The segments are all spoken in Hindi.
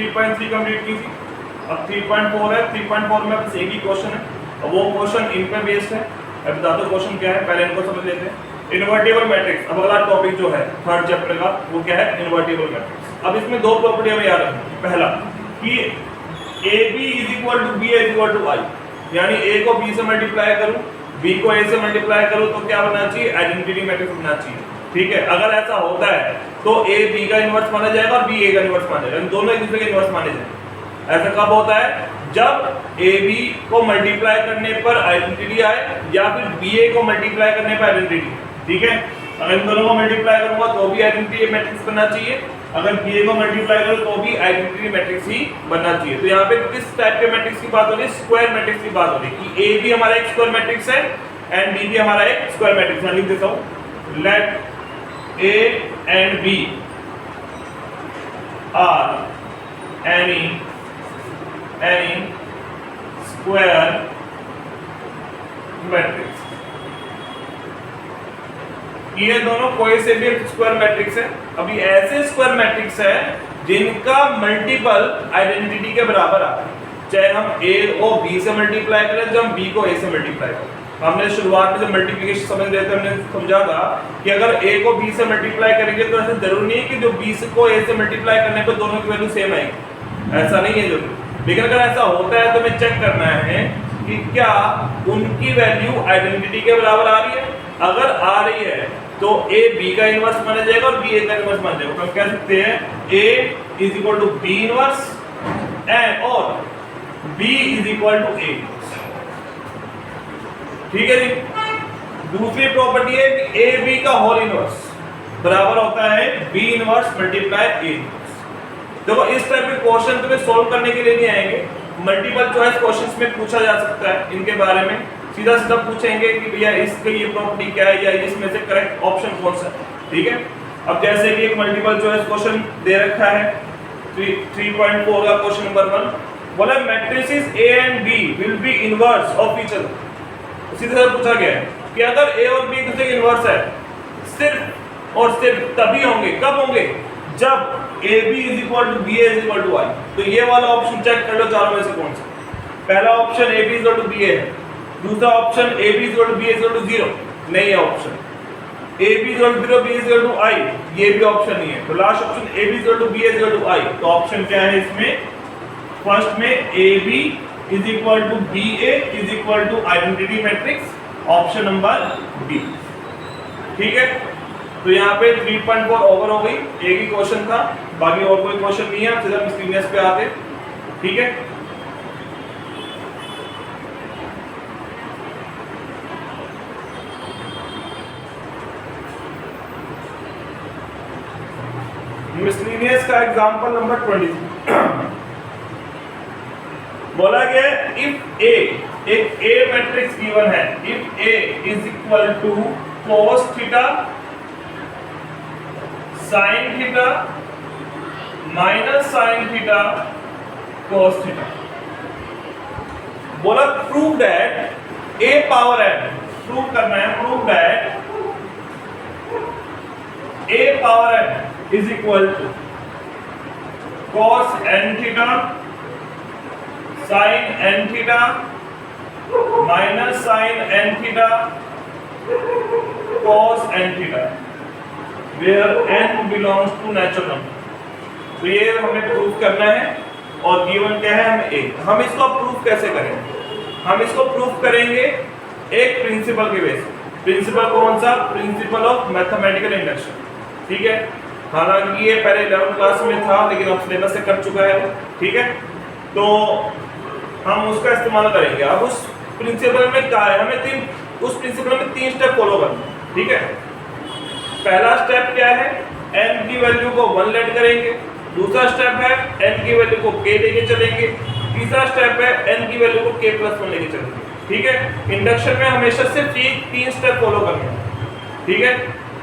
3.3 कंप्लीट की थी, अब 3.4 है। 3.4 में बस एक ही क्वेश्चन है और वो क्वेश्चन इन पे बेस्ड है। अब बता दो क्वेश्चन क्या है, पहले इनको समझ लेते हैं। इन्वर्टिबल मैट्रिक्स, अब अगला टॉपिक जो है थर्ड चैप्टर का वो क्या है, इन्वर्टिबल मैट्रिक्स। अब इसमें दो प्रॉपर्टी हमें याद रखनी। पहला कि AB is equal to B is equal to I, यानी A को B से मल्टीप्लाई करूं, B को A से मल्टीप्लाई करूं तो क्या बनना चाहिए, आइडेंटिटी मैट्रिक्स बनना चाहिए। ठीक है, अगर ऐसा होता है तो A B का इनवर्स माना जाएगा और B A का इनवर्स माना जाएगा, दोनों एक दूसरे के इनवर्स माने जाएंगे। ऐसा कब होता है, जब AB को मल्टीप्लाई करने पर आइडेंटिटी आए या फिर BA को मल्टीप्लाई करने पर आइडेंटिटी। ठीक है, अगर इन दोनों को मल्टीप्लाई करूंगा तो भी आइडेंटिटी मैट्रिक्स बनना चाहिए, अगर BA को मल्टीप्लाई करूं तो भी आइडेंटिटी मैट्रिक्स ही बनना चाहिए। तो यहाँ पे किस टाइप के मैट्रिक्स की बात हो रही है, स्क्वायर मैट्रिक्स की बात हो रही है कि A भी हमारा एक स्क्वायर मैट्रिक्स है एंड B भी हमारा एक स्क्वायर मैट्रिक्स है। लिख देता हूं, let A and B are any square matrix. ये दोनों कोई से भी एक स्क्वायर मैट्रिक्स है। अभी ऐसे स्क्वायर मैट्रिक्स है जिनका मल्टीपल आइडेंटिटी के बराबर आता है, चाहे हम A को B से मल्टीप्लाई करें, जब हम B को A से मल्टीप्लाई करें। हमने शुरुआत में जब मल्टीप्लिकेशन समझ रहे थे हमने समझा था कि अगर A को B से मल्टीप्लाई करेंगे तो ऐसा जरूरी नहीं है कि जो B को A से मल्टीप्लाई करने पर दोनों की वैल्यू सेम आएगी, ऐसा नहीं है जरूरी। लेकिन अगर ऐसा होता है तो हमें चेक करना है कि क्या उनकी वैल्यू आइडेंटिटी के बराबर आ रही है। अगर आ रही है तो A B का इनवर्स माना जाएगा और B A का इनवर्स माना जाएगा। तो हम कह सकते हैं A is equal to B inverse and और B is equal to A। ठीक है जी। दूसरी प्रॉपर्टी है कि A B का होल इनवर्स बराबर होता है B inverse multiply A inverse. देखो इस टाइप के क्वेश्चन तुम्हें सॉल्व करने के लिए नहीं आएंगे, मल्टीपल चॉइस क्वेश्चंस में पूछा जा सकता है इनके बारे में। सीधा सीधा पूछेंगे कि भैया इसके ये प्रॉपर्टी क्या है या इसमें से करेक्ट ऑप्शन कौन सा है। ठीक है, अब जैसे कि एक मल्टीपल चॉइस क्वेश्चन दे रखा है 3.4 का क्वेश्चन नंबर 1, बोला matrices A and B will be inverse of each other. सीधा सीधा पूछा गया है कि अगर A और B दूसरे के इनवर्स है, सिर्फ और सिर्फ तभी होंगे, कब होंगे, जब AB is equal to B is equal to I। तो ये वाला ऑप्शन चेक कर लो चारों में से कौन सा। पहला option AB is equal to BA है, दूसरा option AB is equal to B is equal to 0 नहीं है option, AB is equal to 0 B is equal to I ये भी ऑप्शन नहीं है। तो last option AB is equal to B is equal to I। तो ऑप्शन क्या है इसमें, फर्स्ट में AB is equal to BA is equal to identity matrix, option number B। ठीक है, तो यहाँ पे 3.4 ओवर हो गई, एक ही क्वेश्चन था, बाकी और कोई क्वेश्चन नहीं है, सीधा मिसलिनियस पे आते। ठीक है, मिसलिनियस का एग्जांपल नंबर 23 बोला गया इफ A, एक A मैट्रिक्स गिवन है, if A is equal to cos theta sin theta minus sin theta cos theta. बोला prove that A power n, prove करना है, prove that A power n is equal to cos n theta sin n theta minus sin n theta cos n theta where n belongs to natural number। तो ये हमें प्रूफ करना है और गिवन क्या है, हम एक। हम इसको प्रूफ कैसे करेंगे, हम इसको प्रूफ करेंगे एक प्रिंसिपल के बेस। प्रिंसिपल कौन सा, प्रिंसिपल ऑफ मैथमेटिकल इंडक्शन। ठीक है, हालांकि ये पहले 11th क्लास में था लेकिन अब सिलेबस से कट चुका है। ठीक है, तो हम उसका इस्तेमाल करेंगे। अब उस प्रिंसिपल में क्या है, हमें उस प्रिंसिपल में 3 स्टेप फॉलो करना है। ठीक है, पहला स्टेप क्या है, n की वैल्यू को 1 लेट करेंगे, दूसरा स्टेप है n की वैल्यू को k लेके चलेंगे, तीसरा स्टेप है n की वैल्यू को k+1 लेके चलेंगे। ठीक है, इंडक्शन में हमेशा सिर्फ 3 स्टेप फॉलो करने हैं। ठीक है,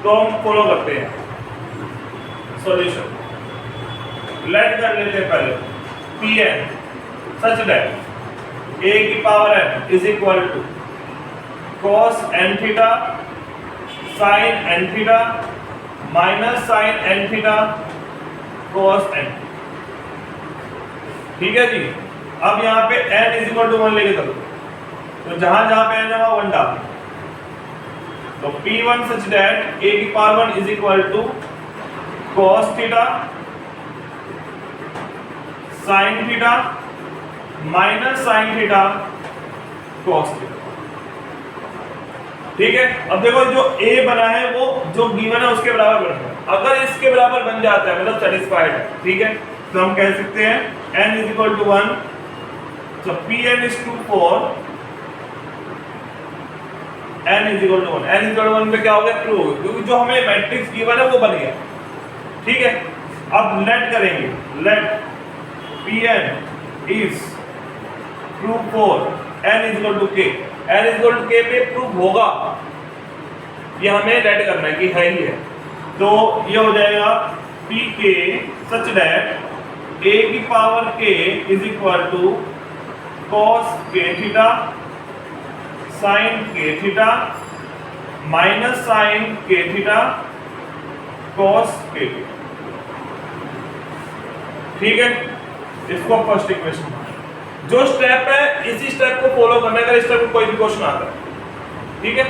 तो हम फॉलो करते हैं। सॉल्यूशन लेट कर लेते हैं पहले Pn सच दैट A की power n is equal to cos n theta sin n theta minus sin n theta cos n। ठीक है जी। अब यहाँ पे n इज इक्वल टू 1 लेके चलो, तो जहां जहां पे n है वहां 1 डाल, तो P1 सच दैट a की power 1 is equal to cos theta sin theta minus sin theta cos theta. ठीक है, अब देखो जो a बना है वो जो गिवन है उसके बराबर बन गया। अगर इसके बराबर बन जाता है मतलब सेटिस्फाइड है, ठीक है, तो हम कह सकते हैं n is equal to 1, so Pn is to 4, n is equal to 1, n is equal to 1 पे क्या हो गया, ट्रू हो गया, क्योंकि जो हमें मैट्रिक्स गिवन है वो बन गया। ठीक है, अब लेट करेंगे, let Pn is true 4, n is equal to k, n is equal to k पे प्रूफ होगा, ये हमें लेट करना है कि है ही है। तो ये हो जाएगा pk सच दैट a की power k is equal to cos k theta sin k theta minus sin k theta cos k theta. ठीक है, इसको फर्स्ट इक्वेशन, जो स्टेप है इसी स्टेप को फॉलो करना है अगर इस स्टेप में कोई भी क्वेश्चन आता है। ठीक है,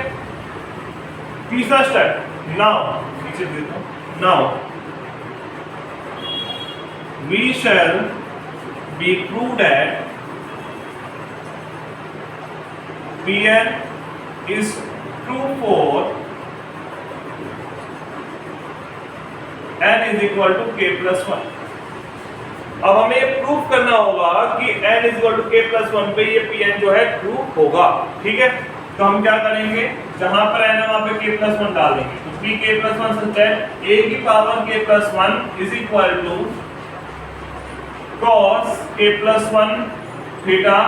तीसरा स्टेप, नाउ नीचे देता हूं, now we shall be prove that Pn is true for n is equal to k plus 1। अब हमें प्रूफ करना होगा कि n is equal to k plus 1 पे ये Pn जो है ट्रू होगा। ठीक है, तो हम क्या करेंगे, जहां पर n है वहां पे k plus 1 डाल देंगे, तो pk plus 1 सच है a की power k plus 1 is equal to cos k plus 1 theta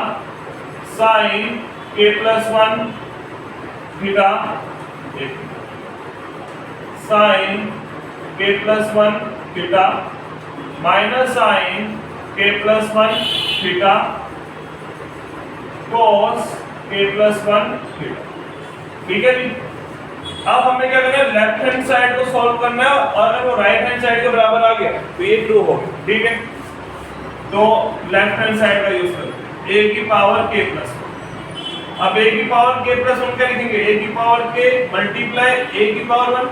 sin k plus 1 theta sin k plus 1 theta minus sin k plus 1 theta cos k plus 1 theta. ठीक है जी, अब हमें क्या करना है, लेफ्ट हैंड साइड को सॉल्व करना है, और अगर वो राइट हैंड साइड के बराबर आ गया तो ये ट्रू हो गया। ठीक है, तो लेफ्ट हैंड साइड का यूज करते हैं, a की पावर k plus 1। अब a की पावर k plus 1 क्या लिखेंगे, a की पावर k मल्टीप्लाई a की पावर 1,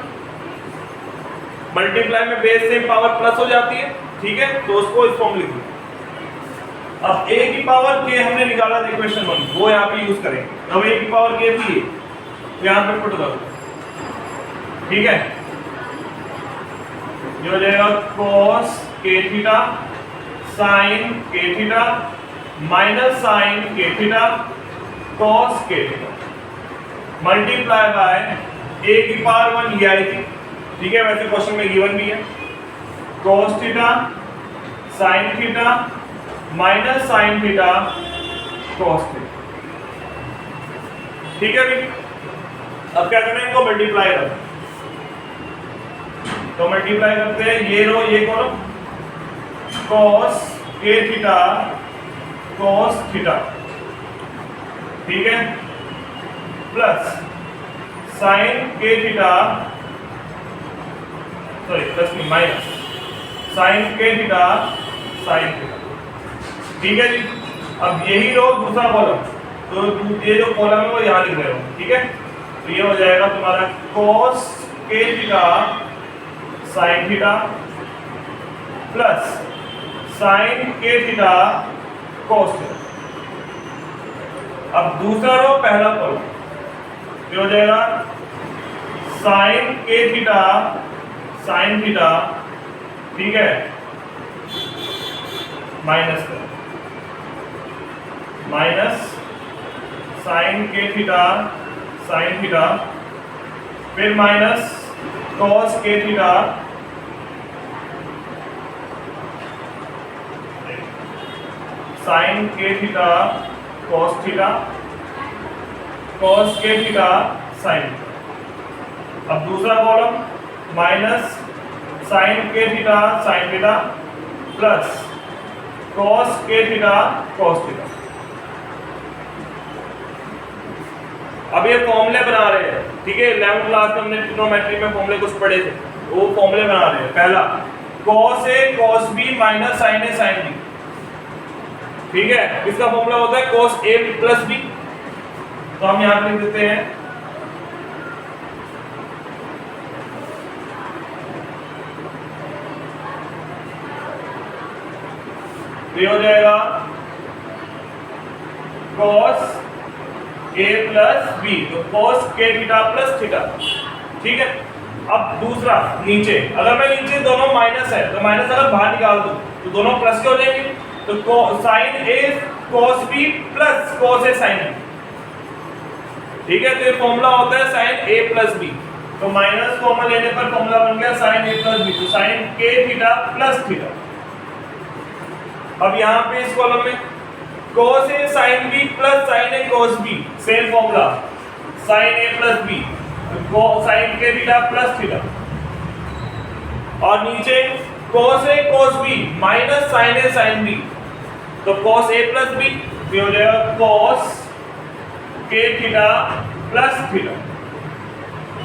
मल्टीप्लाई में बेस से पावर प्लस हो जाती है। ठीक है, तो उसको इस फॉर्म लिख दो। अब a की पावर k हमने निकाला था इक्वेशन 1, वो यहाँ पे यूज करेंगे। अब a की पावर k थी यहाँ पे पुट करो। ठीक है, ये हो जाएगा cos k theta sin k theta minus sin k theta cos k theta multiply by a की पावर 1 ये आई थी। ठीक है, वैसे क्वेश्चन में गिवन भी है, cos theta sin theta minus sin theta cos theta. ठीक है भाई, अब क्या करना है, इनको मल्टीप्लाई करो, तो मल्टीप्लाई करते हैं, ये रो ये करो, cos k theta cos theta, ठीक है, plus sin k theta, sorry plus नहीं minus sin k theta sin theta. ठीक है जी, अब यही रो दूसरा कॉलम, तो ये जो कॉलम है वो यहाँ लिख रहे हो। ठीक है, तो ये हो जाएगा तुम्हारा cos k theta sin theta plus sin k theta cos theta. अब दूसरा रो पहला कॉलम, ये हो जाएगा sin k theta sin theta, ठीक है, माइनस कर minus sin k theta sin theta, फिर minus cos k theta sin k theta cos theta cos k theta sin theta. अब दूसरा column minus sin k theta sin theta plus cos k theta cos theta. अब ये फॉर्मूले बना रहे हैं। ठीक है, 11th क्लास में हमने ट्रिग्नोमेट्री में फॉर्मूले कुछ पढ़े थे, वो फॉर्मूले बना रहे हैं। पहला cos a cos b minus sin a sin b, ठीक है, इसका फॉर्मूला होता है cos A प्लस बी, तो हम यहां लिख देते हैं ये हो जाएगा cos A प्लस बी, तो cos k theta plus theta. ठीक है, अब दूसरा नीचे, अगर मैं नीचे दोनों माइनस है तो माइनस अगर बाहर निकाल दूं तो दोनों प्लस के हो जाएंगे, तो sine A cos B plus cos A sin B। ठीक है, तो ये फॉर्मूला होता है साइन A प्लस B, तो माइनस कॉमन लेने पर फॉर्मूला बन गया साइन A प्लस B, तो sine k theta plus theta. अब यहाँ पे इस कॉलम में cos A sin B plus sin A cos B, same formula sin A plus B, तो sin k theta plus theta. और नीचे cos A cos B minus sin A sin B, तो cos A प्लस B ये हो जाएगा cos k theta plus theta.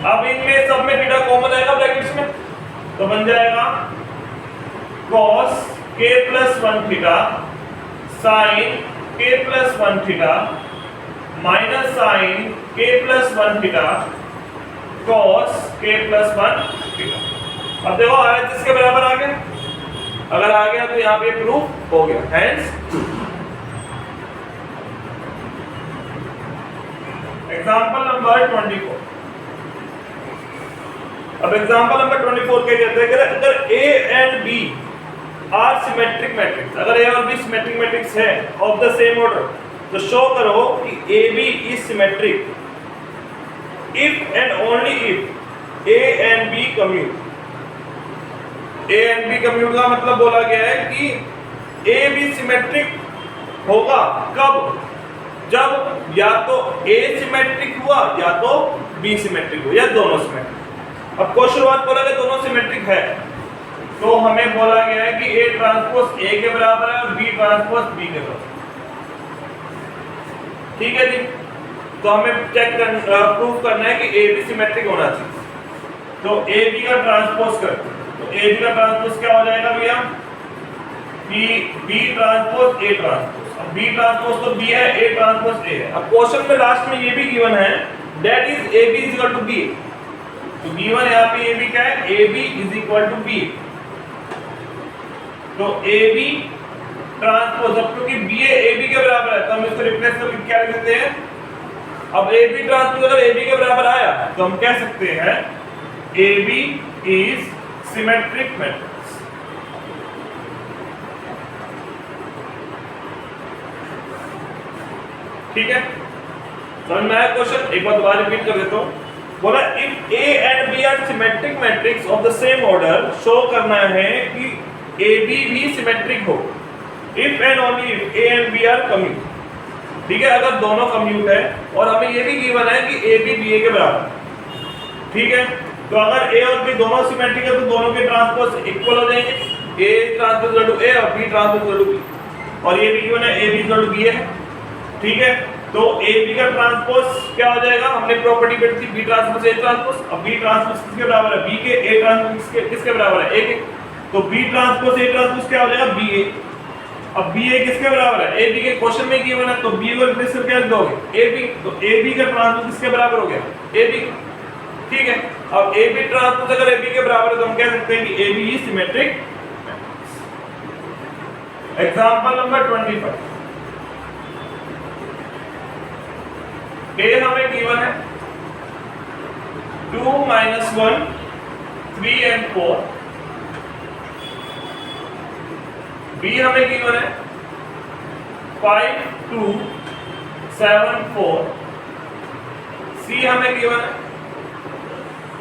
अब इनमें सब में थीटा कॉमन आएगा ब्रैकेट्स में, तो बन जाएगा cos k plus 1 theta sin k plus 1 theta minus sin k plus 1 theta cos k plus 1 theta. अब देखो आया किसके बराबर आ गया, अगर आ गया तो यहाँ पे प्रूफ हो गया, हेंस एग्जांपल नंबर 24। अब एग्जांपल नंबर 24 क्या कहते हैं, अगर A and B are symmetric matrix, अगर A और B सिमेट्रिक मैट्रिक्स है ऑफ द सेम ऑर्डर, तो शो करो कि AB is symmetric if and only if A and B commute. A and B commute का मतलब बोला गया है कि A B सिमेट्रिक होगा कब, जब या तो A सिमेट्रिक हुआ या तो B सिमेट्रिक हुआ या दोनों सिमेट्रिक। अब क्वेश्चन शुरुआत बोला कि दोनों सिमेट्रिक है, तो हमें बोला गया है कि A ट्रांसपोज A के बराबर है और B ट्रांसपोज B के बराबर। ठीक है जी, तो हमें चेक प्रूफ करना है कि A B सिमेट्रिक होना चाहिए, तो A B का ट्रांसपोज करते हैं, तो A B का ट्रांसपोज क्या हो जाएगा भैया, B ट्रांसपोज A ट्रांसपोज। अब B ट्रांसपोज तो B है, A ट्रांसपोज A है। अब क्वेश्चन में लास्ट में ये भी गिवन है that is AB is equal to B, तो गिवन यहाँ पे AB क्या है, AB is equal to B, तो AB ट्रांसपोज, अब क्योंकि B AB के बराबर है तो हम इसको रिप्लेस करके क्या लिख सकते हैं, अब AB ट्रांसपोज अगर AB के बराबर आया तो हम कह सकते हैं AB इज सिमेट्रिक मैट्रिक्स। ठीक है, समझ में आया क्वेश्चन, एक बार दोबारा रिपीट कर देता हूं। बोला if A and B are symmetric matrix of the same order, show करना है कि AB भी सिमेट्रिक हो if and only if A and B are commute. ठीक है, अगर दोनों कम्यूट है और हमें ये भी गिवन है कि AB BA के बराबर। ठीक है, तो अगर A और B दोनों सिमेट्रिक है तो दोनों के ट्रांसपोज इक्वल हो जाएंगे, A transpose equal to A और B transpose equal to B, और ये भी गिवन है AB इक्वल टू B है। ठीक है, तो AB का ट्रांसपोज क्या हो जाएगा, हमने प्रॉपर्टी बेटी थी B ट्रांसपोज A ट्रांसपोज, अब B ट्रांसपोज किसके बराबर है, B के, A ट्रांसपोज किसके बराबर है, A के, तो B ट्रांसपोज A ट्रांसपोज क्या हो जाएगा, BA। अब BA किसके बराबर है, AB के क्वेश्चन में गिवन है, तो B को रिप्लेस करके लिख दोगे AB, तो AB का ट्रांसपोज किसके बराबर हो गया, AB। ठीक है, अब AB ट्रांसपोज अगर AB के बराबर है तो हम कह सकते हैं कि AB is symmetric. Example number 25। A हमें गिवन है 2 - 1 3 and 4, B हमें गिवन है 5 2 7 4, C हमें गिवन है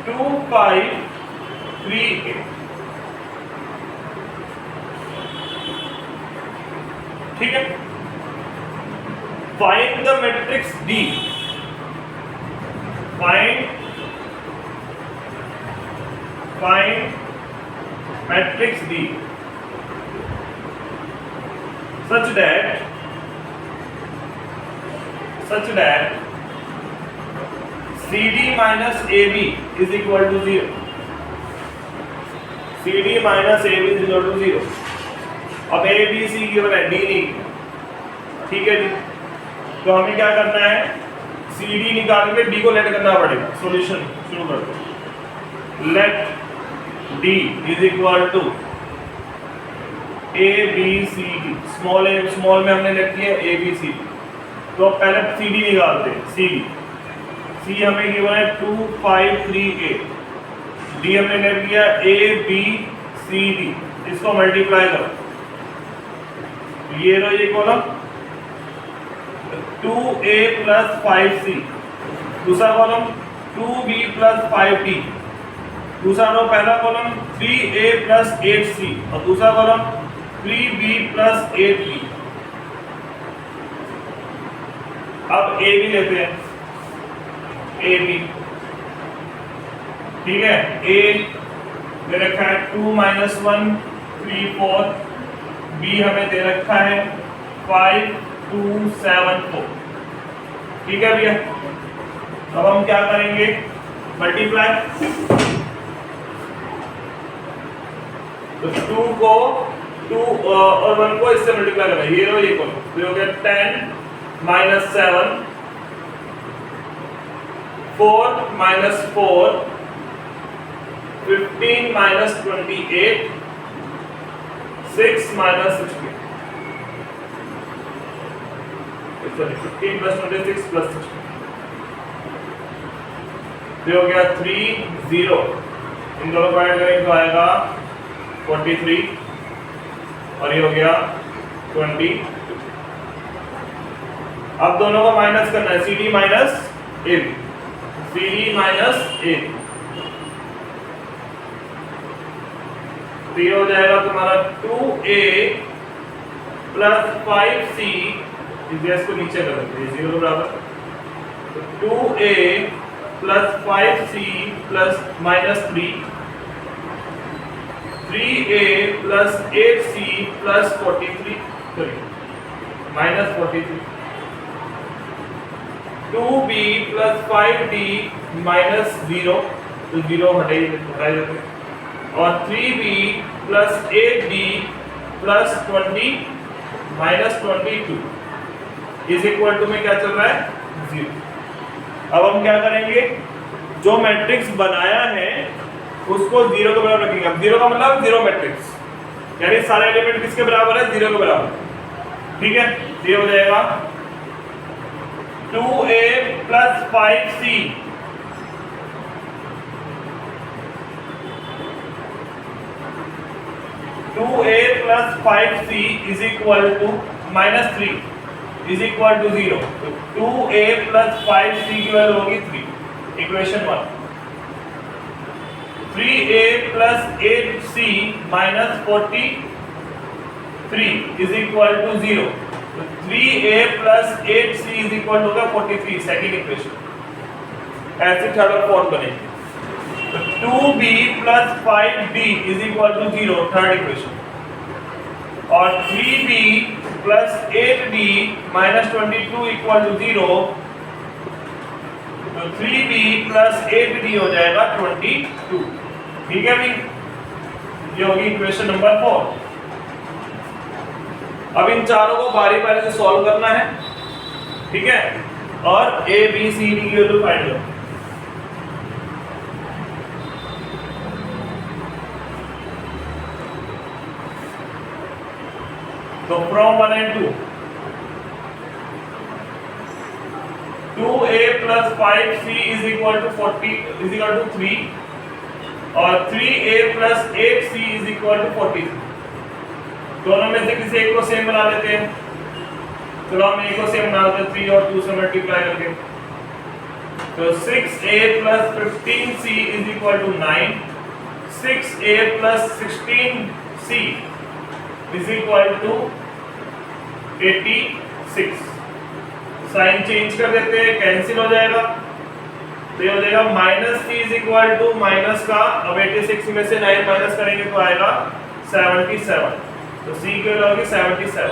2 5 3 8। ठीक है, find the matrix D, find matrix D such that CD minus AB is equal to 0, CD minus AB is equal to 0। अब A B C गिवन है, D नहीं, ठीक है जी। तो हमें क्या करना है, सी डी निकाल के डी को लेट करना पड़ेगा। सॉल्यूशन शुरू करते हैं। Let D is equal to A B C D. Small में हमने लिख दिया ए बी सी डी। तो पहले सी डी निकालते हैं। सी डी, सी हमें गिवन है 2 5 3 8। डी हमने लिख दिया ए बी सी डी। इसको मल्टीप्लाई करो, ये लो ये कॉलम 2a प्लस 5c। दूसरा कॉलम 2b प्लस 5d। दूसरा रो पहला कॉलम 3a प्लस 8c और दूसरा कॉलम 3b प्लस 8b। अब a भी लेते हैं, a b, ठीक है। a दे रखा है 2 - 1 3 4। b हमें दे रखा है 5 2 7 4। ठीक है भैया। अब हम क्या करेंगे, मल्टीप्लाई। तो 2 को 2 और 1 को इससे मल्टीप्लाई करना है। ये लो ये करो, तो हो गया 10 - 7 4 - 4 15 - 28 6 - 16। सॉरी 15 + 26 + 16। ये हो गया 3 0। इन दोनों को ऐड करेंगे तो आएगा 43 और ये हो गया 20। अब दोनों को माइनस करना है, C D minus A B, C D minus A B. तो ये हो जाएगा तुम्हारा 2a प्लस 5c। इसको नीचे कर देते हैं, 0 बराबर। तो 2a plus 5c plus -3, 3a plus 8c plus 43, sorry -43, 2b plus 5d -0, तो 0 हटाई देते हैं, और 3b plus 8d plus 20 -22 is equal to में क्या चल रहा है, 0। अब हम क्या करेंगे, जो मैट्रिक्स बनाया है उसको 0 के बराबर रखेंगे। अब 0 का मतलब 0 मैट्रिक्स, यानी सारे एलिमेंट किसके बराबर है, 0 के बराबर। ठीक है, ये हो जाएगा 2a plus 5c 2a plus 5c is equal to -3 is equal to 0। तो 2a प्लस 5c की वैल्यू होगी 3, equation 1। 3a plus 8c minus 43 is equal to 0। तो 3a plus 8c is equal to होगा 43, सेकेंड इक्वेशन। ऐसे थर्ड और फोर्थ बनेगी। तो 2b plus 5d is equal to 0, third equation. और 3b plus 8d minus 22 equal to 0। तो 3b प्लस 8d हो जाएगा 22। ठीक है भाई, ये होगी इक्वेशन नंबर 4। अब इन चारों को बारी बारी से सॉल्व करना है, ठीक है, और a b c d की वैल्यू फाइंड करो। तो from 1 and 2, 2a plus 5c is equal to 3 और 3a plus 8c is equal to 43। दोनों में से किसी एक को सेम बना लेते हैं। चलो हम एक को सेम बना देते हैं, 3 और 2 से मल्टीप्लाई करके। तो 6a plus 15c is equal to 9, 6a plus 16c is equal to 86। Sign change कर देते हैं, कैंसिल हो जाएगा। तो ये हो जाएगा -c is equal to minus का, अब 86 में से 9 माइनस करेंगे तो आएगा 77। तो c की वैल्यू होगी 77।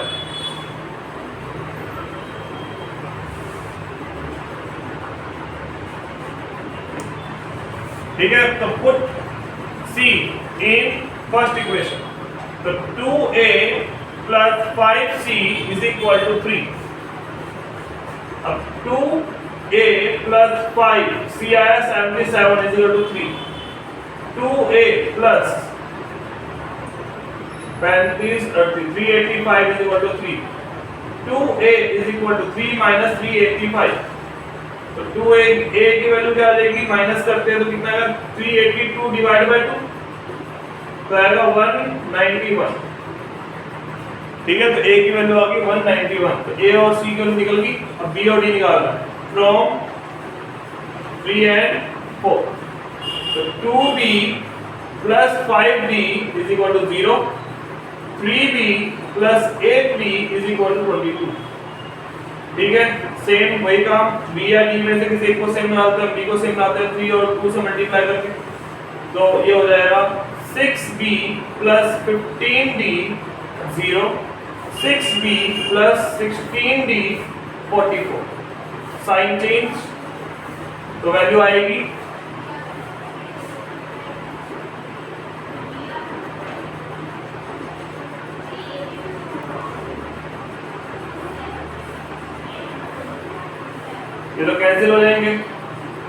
ठीक है, तो put c in first equation. तो 2a plus 5c is equal to 3। अब 2a plus 5 c आया 77 is equal to 3, 2a plus 35 385 is equal to 3, 2a is equal to 3 minus 385, तो 2a की वैल्यू क्या आ जाएगी, माइनस करते हैं तो कितना आएगा 382 डिवाइड बाय 2 तो आएगा 191। ठीक है, तो a की वैल्यू आ गई 191, तो a और c की वैल्यू निकल गई। अब b और d निकालना है फ्रॉम 3 and 4, तो 2b plus 5b is equal to 0, 3b plus 8b is equal to 22। ठीक है, सेम वही काम, b या d में से किसी एक को सेम बनाते हैं, b को सेम बनाते हैं 3 और 2 से मल्टीप्लाई करके, तो ये हो जाएगा 6b plus 15d 0, 6b plus 16d 44, sign change, तो वैल्यू आएगी ये तो कैंसिल हो जाएंगे,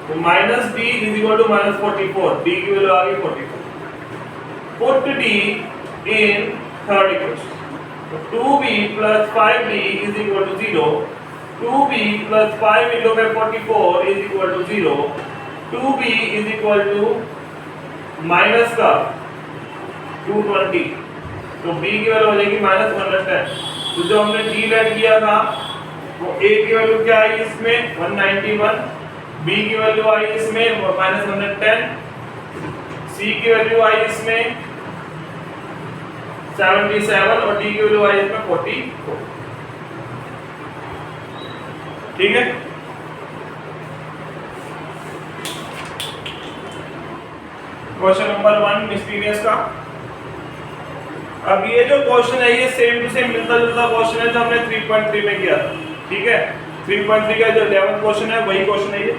तो minus D is equal to minus 44, D की वैल्यू आ गई 44। Put D in third equation, तो 2b plus 5d is equal to 0, 2b plus 5 into 44 is equal to 0, 2b is equal to minus का 220, तो b की वैल्यू हो जाएगी माइनस 110। तो जो हमने d लेट किया था वो a की वैल्यू क्या आई इसमें 191, b की वैल्यू आई इसमें माइनस 110, c की वैल्यू आई इसमें 77 और d की वैल्यू आई इसमें 44। ठीक है, क्वेश्चन नंबर 1 मिस्टीरियस का। अब ये जो क्वेश्चन है ये सेम टू सेम मिलता जुलता क्वेश्चन है जो हमने 3.3 में किया था। ठीक है, 3.3 का जो 11th क्वेश्चन है वही क्वेश्चन है ये।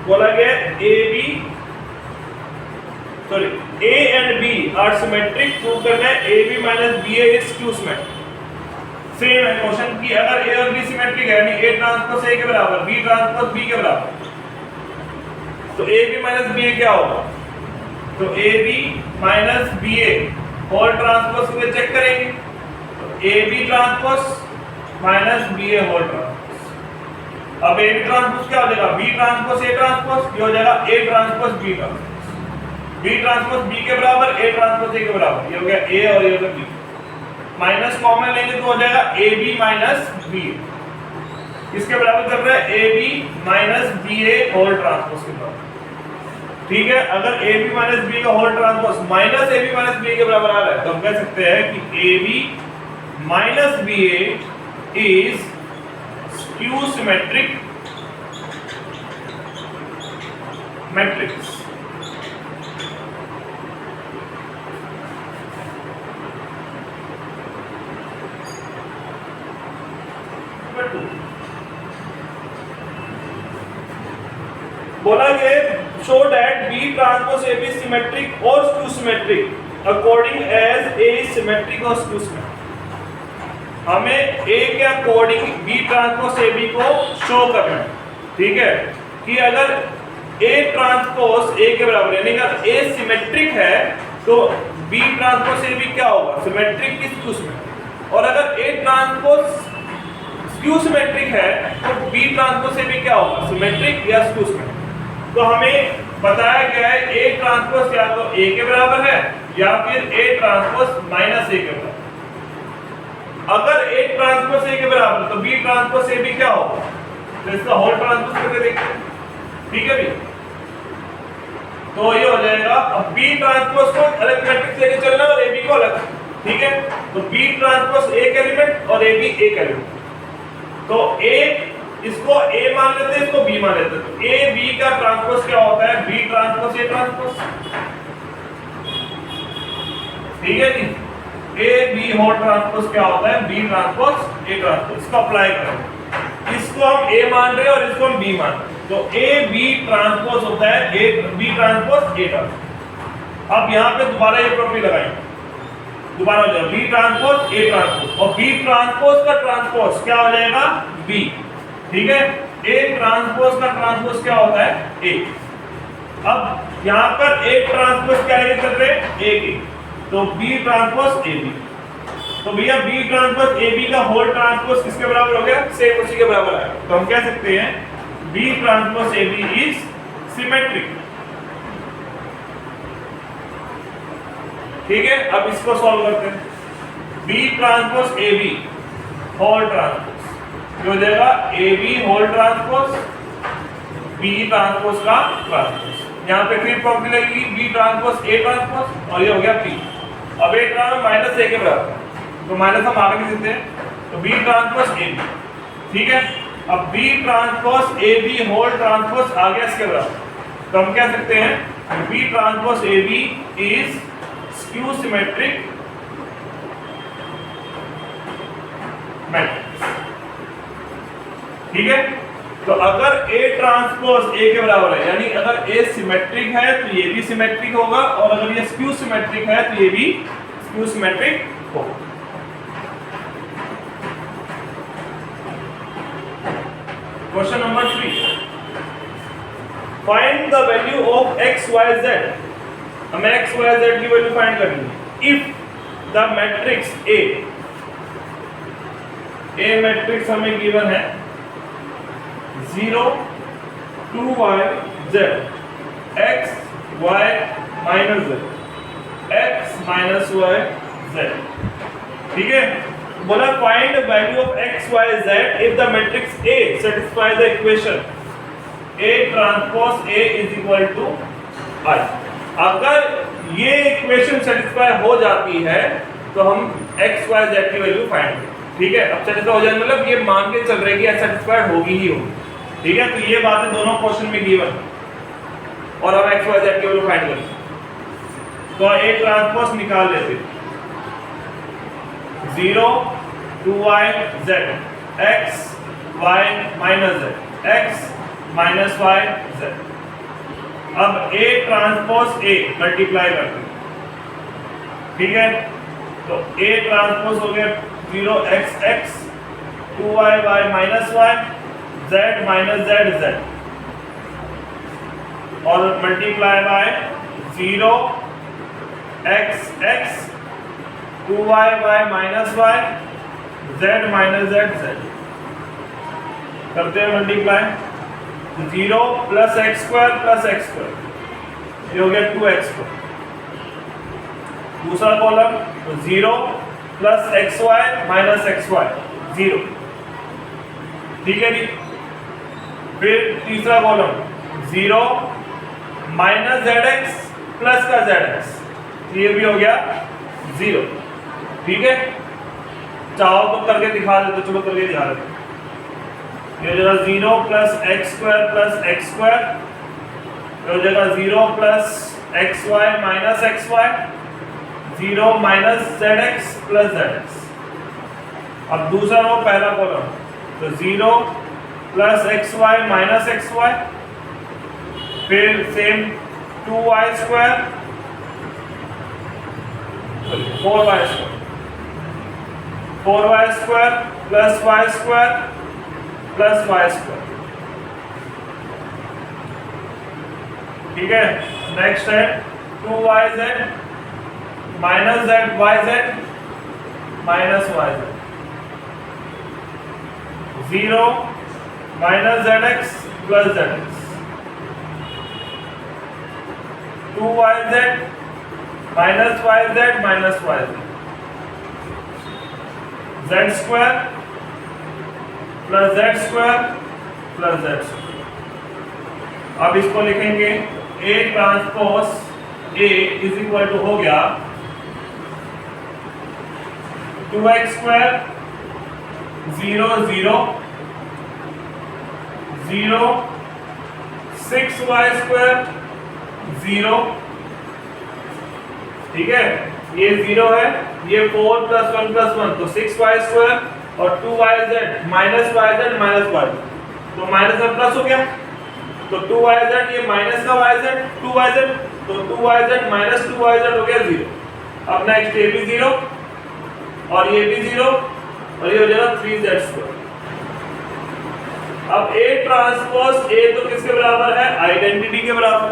बोला गया A and B are symmetric, prove करना है AB minus BA is skew symmetric। Same है क्वेश्चन कि अगर A और B सिमेट्रिक है यानी A ट्रांसपोज A के बराबर B ट्रांसपोज B के बराबर, तो AB minus BA क्या होगा, तो AB minus BA whole transpose को चेक करेंगे, तो AB transpose minus BA whole transpose. अब AB ट्रांसपोज क्या हो जाएगा, B ट्रांसपोज A ट्रांसपोज, ये हो जाएगा A transpose B transpose, B transpose B के बराबर A ट्रांसपोज A के बराबर, ये हो गया A और ये हो गया B। माइनस कॉमन लेंगे तो हो जाएगा AB माइनस BA, इसके बराबर कर रहा है AB minus BA whole transpose के बराबर। ठीक है, अगर AB माइनस B का whole transpose minus AB minus BA के बराबर आ रहा है तो हम कह सकते हैं कि AB minus BA is skew symmetric matrix। बोला गया show that B transpose AB is symmetric or skew symmetric according as A is symmetric or skew symmetric। हमें A के अकॉर्डिंग B ट्रांसपोज AB को शो करना है। ठीक है, कि अगर A ट्रांसपोज A के बराबर यानी अगर A सिमेट्रिक है तो B ट्रांसपोज AB क्या होगा, सिमेट्रिक की स्क्यू सिमेट्रिक, और अगर A ट्रांसपोज स्क्यू सिमेट्रिक है तो B ट्रांसपोज AB क्या होगा, सिमेट्रिक या स्क्यू सिमेट्रिक। तो हमें बताया गया है A ट्रांसपोज या तो A के बराबर है या फिर A ट्रांसपोज माइनस A के बराबर। अगर A ट्रांसपोज A के बराबर तो B ट्रांसपोज AB क्या होगा, तो इसका होल ट्रांसपोज करके देखते हैं। ठीक है भी, तो ये हो जाएगा, अब B ट्रांसपोज को अलग मैट्रिक्स लेके चलना और AB को अलग। ठीक है, तो B ट्रांसपोज एक एलिमेंट और AB एक एलिमेंट, तो A इसको A मान लेते हैं, इसको B मान लेते हैं, तो A B का ट्रांसपोज क्या होता है, B ट्रांसपोज A ट्रांसपोज। ठीक है जी, A B होल ट्रांसपोज क्या होता है, B ट्रांसपोज A ट्रांसपोज। इसको अप्लाई करें, इसको हम A मान रहे हैं और इसको हम B मान रहे हैं, तो A B ट्रांसपोज होता है A B transpose A transpose. अब यहाँ पे दोबारा ये प्रॉपर्टी लगाएंगे, दोबारा हो जाएगा B ट्रांसपोज A ट्रांसपोज, और B ट्रांसपोज का ट्रांसपोज क्या हो जाएगा B। ठीक है, ए ट्रांसपोज का ट्रांसपोज क्या होता है? ए। अब यहां पर ए ट्रांसपोज क्या है चल रहे? ए बी, तो बी ट्रांसपोज ए बी। तो भैया बी ट्रांसपोज ए बी का होल ट्रांसपोज किसके बराबर हो गया? सेम उसी के बराबर आएगा। तो हम कह सकते हैं B transpose A B is symmetric. ठीक है, अब इसको सॉल्व करते हैं। B transpose A B whole transpose जो हो जाएगा A B whole transpose B transpose का ट्रांसपोज। यहाँ पे फिर प्रॉपर्टी लगेगी बी ट्रांसपोज ए ट्रांसपोज और ये हो गया बी। अब ए ट्रांसपोज माइनस ए के बराबर, तो माइनस हम आगे लिख देते हैं, तो बी ट्रांसपोज ए बी। ठीक है, अब B transpose A B whole transpose आ गया इसके बराबर। तो हम कह सकते हैं B transpose A B is skew symmetric matrix. ठीक है, तो अगर ए ट्रांसपोज ए के बराबर है, यानी अगर ए सिमेट्रिक है तो ये भी सिमेट्रिक होगा, और अगर ये स्क्यू सिमेट्रिक है तो ये भी स्क्यू सिमेट्रिक होगा। Question number 3, find the value of X Y Z. हमें एक्स वाई जेड की वैल्यू फाइंड करनी है। If the matrix A matrix हमें गिवन है 0 2 y z x y minus z x minus y z। ठीक है, बोला find value of x y z if the matrix A satisfies the equation A transpose A is equal to I। अगर ये इक्वेशन सेटिस्फाई हो जाती है तो हम x y z की वैल्यू फाइंड करें। ठीक है, अब सेटिस्फाई हो जाए मतलब ये मान के चल रहे कि सेटिस्फाइड होगी ही होगी। ठीक है, तो ये बातें दोनों क्वेश्चन में गिवन और हम x y z की वैल्यू फाइंड करें। तो A ट्रांसपोज निकाल लेते, 0 2y z x y minus z x minus y z। अब A ट्रांसपोज A मल्टीप्लाई करते हैं। ठीक है, तो A ट्रांसपोज हो गया 0 x x 2y y minus y z minus z z और multiply by 0 x x 2y y minus y z minus z z करते हैं multiply, 0 plus x square plus x square, ये हो गया 2x स्क्वायर। दूसरा column 0 plus x Y minus x Y 0। ठीक है जी, फिर तीसरा column 0 minus Z x plus का जेड एक्स, ये भी हो गया 0। ठीक है, चाहो तो करके दिखा देते, चलो करके दिखा देते। ये हो जाएगा 0 plus x square plus x square, ये हो जाएगा 0 plus x Y minus x Y, 0 minus Z x plus Z x. अब दूसरा रो पहला कॉलम, तो 0 plus x Y minus x y, फिर same 2y square 4y square, 4y square plus y square plus y square. ठीक है, नेक्स्ट है 2yz minus z y Z minus Y z, 0 minus Z x plus Z X, 2yz minus Y Z minus Y Z, Z square plus Z square plus Z square. अब इसको लिखेंगे A transpose A is equal to हो गया 2x स्क्वायर 0 0 0 6y स्क्वायर 0। ठीक है, ये 0 है, ये 4 प्लस 1 प्लस 1 तो 6y स्क्वायर और 2yz minus yz minus y, तो माइनस और प्लस हो गया, तो 2yz ये माइनस का yz 2yz, तो 2yz माइनस 2yz हो गया 0। अब नेक्स्ट ये भी 0 और ये भी 0 और ये हो जाएगा 3z स्क्वायर। अब A ट्रांसपोज A तो किसके बराबर है? आइडेंटिटी के बराबर।